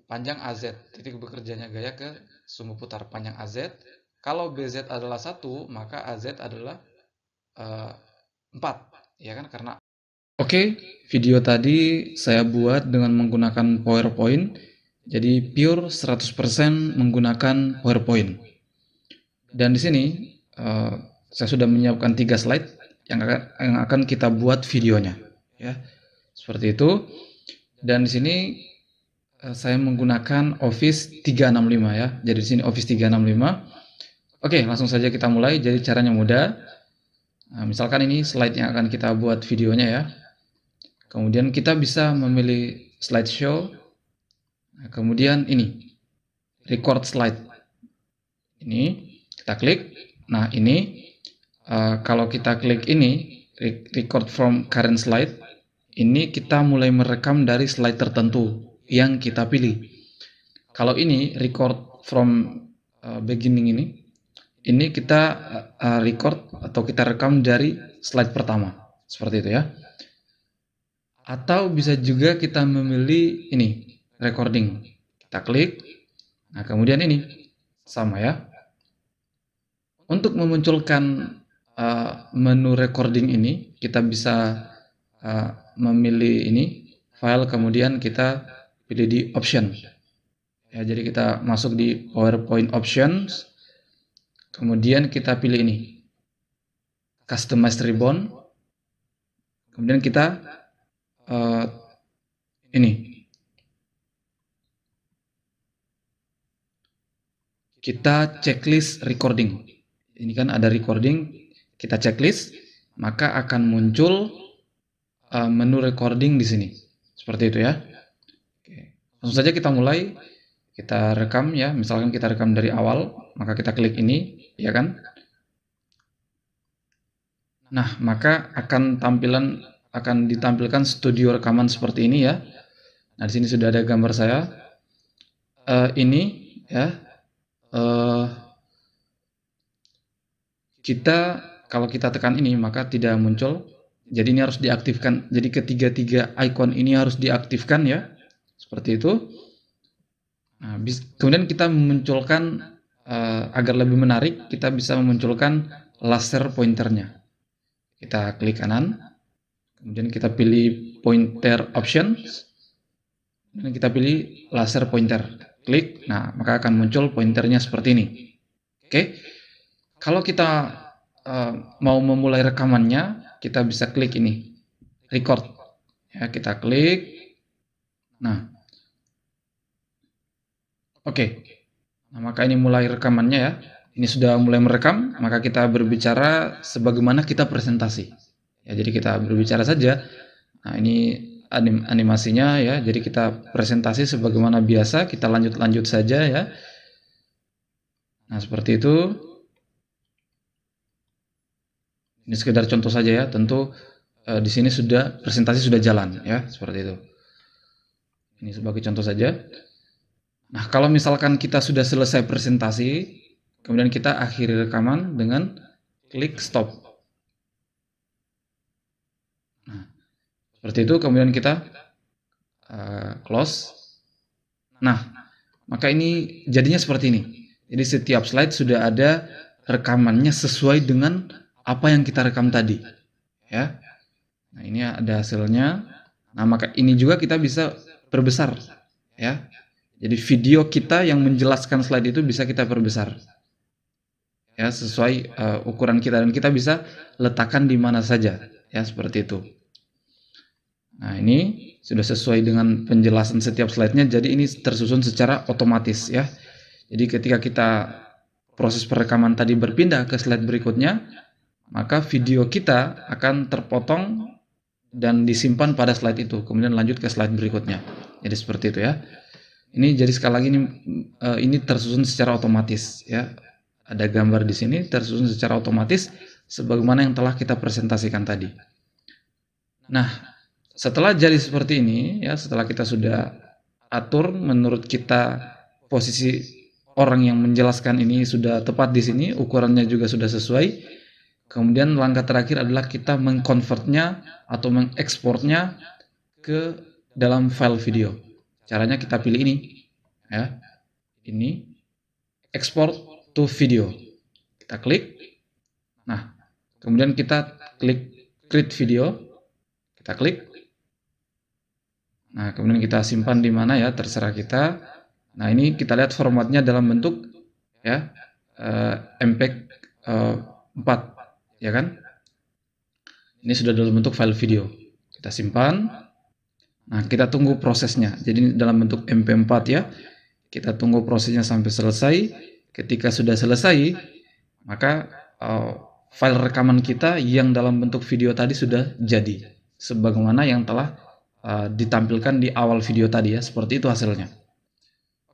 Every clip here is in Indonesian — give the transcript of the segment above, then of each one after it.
panjang AZ, titik bekerjanya gaya ke sumbu putar panjang AZ. Kalau BZ adalah 1, maka AZ adalah 4, ya kan? Karena Oke, video tadi saya buat dengan menggunakan PowerPoint. Jadi pure 100% menggunakan PowerPoint. Dan di sini saya sudah menyiapkan 3 slide yang akan kita buat videonya, ya. Seperti itu. Dan di sini saya menggunakan Office 365 ya. Jadi di sini Office 365. Oke, langsung saja kita mulai. Jadi caranya mudah. Nah, misalkan ini slide yang akan kita buat videonya ya. Kemudian kita bisa memilih slideshow. Nah, kemudian ini record slide. Ini kita klik. Nah, ini kalau kita klik ini record from current slide, ini kita mulai merekam dari slide tertentu yang kita pilih. Kalau ini record from beginning ini kita record atau kita rekam dari slide pertama. Seperti itu ya. Atau bisa juga kita memilih ini recording. Kita klik. Nah, kemudian ini sama ya. Untuk memunculkan menu recording ini, kita bisa memilih ini file, kemudian kita pilih di option. Ya, jadi kita masuk di PowerPoint options. Kemudian kita pilih ini customize ribbon. Kemudian kita ini kita checklist recording. Ini kan ada recording, kita checklist, maka akan muncul menu recording di sini. Seperti itu ya. Oke. Langsung saja kita mulai. Kita rekam ya, misalkan kita rekam dari awal, maka kita klik ini, ya kan? Nah, maka akan ditampilkan studio rekaman seperti ini ya. Nah, di sini sudah ada gambar saya. Ini ya. Kalau kita tekan ini maka tidak muncul. Jadi ini harus diaktifkan. Jadi ketiga-tiga icon ini harus diaktifkan ya. Seperti itu. Nah, kemudian kita memunculkan agar lebih menarik, kita bisa memunculkan laser pointernya. Kita klik kanan, kemudian kita pilih pointer options, dan kita pilih laser pointer. Klik, nah maka akan muncul pointernya seperti ini. Oke, kalau kita mau memulai rekamannya, kita bisa klik ini, record. Ya, kita klik. Nah. Oke, nah, maka ini mulai rekamannya ya. Ini sudah mulai merekam, maka kita berbicara sebagaimana kita presentasi. Ya, jadi kita berbicara saja. Nah, ini animasinya ya. Jadi kita presentasi sebagaimana biasa, kita lanjut saja ya. Nah, seperti itu. Ini sekedar contoh saja ya. Tentu di sini presentasi sudah jalan ya, seperti itu. Ini sebagai contoh saja. Nah, kalau misalkan kita sudah selesai presentasi, kemudian kita akhiri rekaman dengan klik stop. Nah, seperti itu, kemudian kita close. Nah, maka ini jadinya seperti ini. Jadi setiap slide sudah ada rekamannya sesuai dengan apa yang kita rekam tadi. Ya. Nah, ini ada hasilnya. Nah, maka ini juga kita bisa perbesar. Ya. Jadi video kita yang menjelaskan slide itu bisa kita perbesar. Ya, sesuai ukuran kita, dan kita bisa letakkan di mana saja. Ya, seperti itu. Nah, ini sudah sesuai dengan penjelasan setiap slide-nya, jadi ini tersusun secara otomatis ya. Jadi ketika kita proses perekaman tadi berpindah ke slide berikutnya, maka video kita akan terpotong dan disimpan pada slide itu, kemudian lanjut ke slide berikutnya. Jadi seperti itu ya. Ini jadi sekali lagi ini tersusun secara otomatis ya. Ada gambar di sini tersusun secara otomatis sebagaimana yang telah kita presentasikan tadi. Nah, setelah jadi seperti ini ya, setelah kita sudah atur menurut kita posisi orang yang menjelaskan ini sudah tepat di sini, ukurannya juga sudah sesuai. Kemudian langkah terakhir adalah kita mengkonvertnya atau mengekspornya ke dalam file video. Caranya kita pilih ini, ya. Ini export to video. Kita klik. Nah, kemudian kita klik create video. Kita klik. Nah, kemudian kita simpan di mana ya, terserah kita. Nah, ini kita lihat formatnya dalam bentuk ya MPEG 4, ya kan? Ini sudah dalam bentuk file video. Kita simpan. Nah, kita tunggu prosesnya. Jadi dalam bentuk MP4 ya. Kita tunggu prosesnya sampai selesai. Ketika sudah selesai, maka file rekaman kita yang dalam bentuk video tadi sudah jadi, sebagaimana yang telah ditampilkan di awal video tadi ya. Seperti itu hasilnya.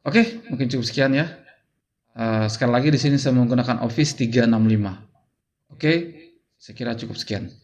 Oke, mungkin cukup sekian ya. Sekali lagi di sini saya menggunakan Office 365. Oke, saya kira cukup sekian.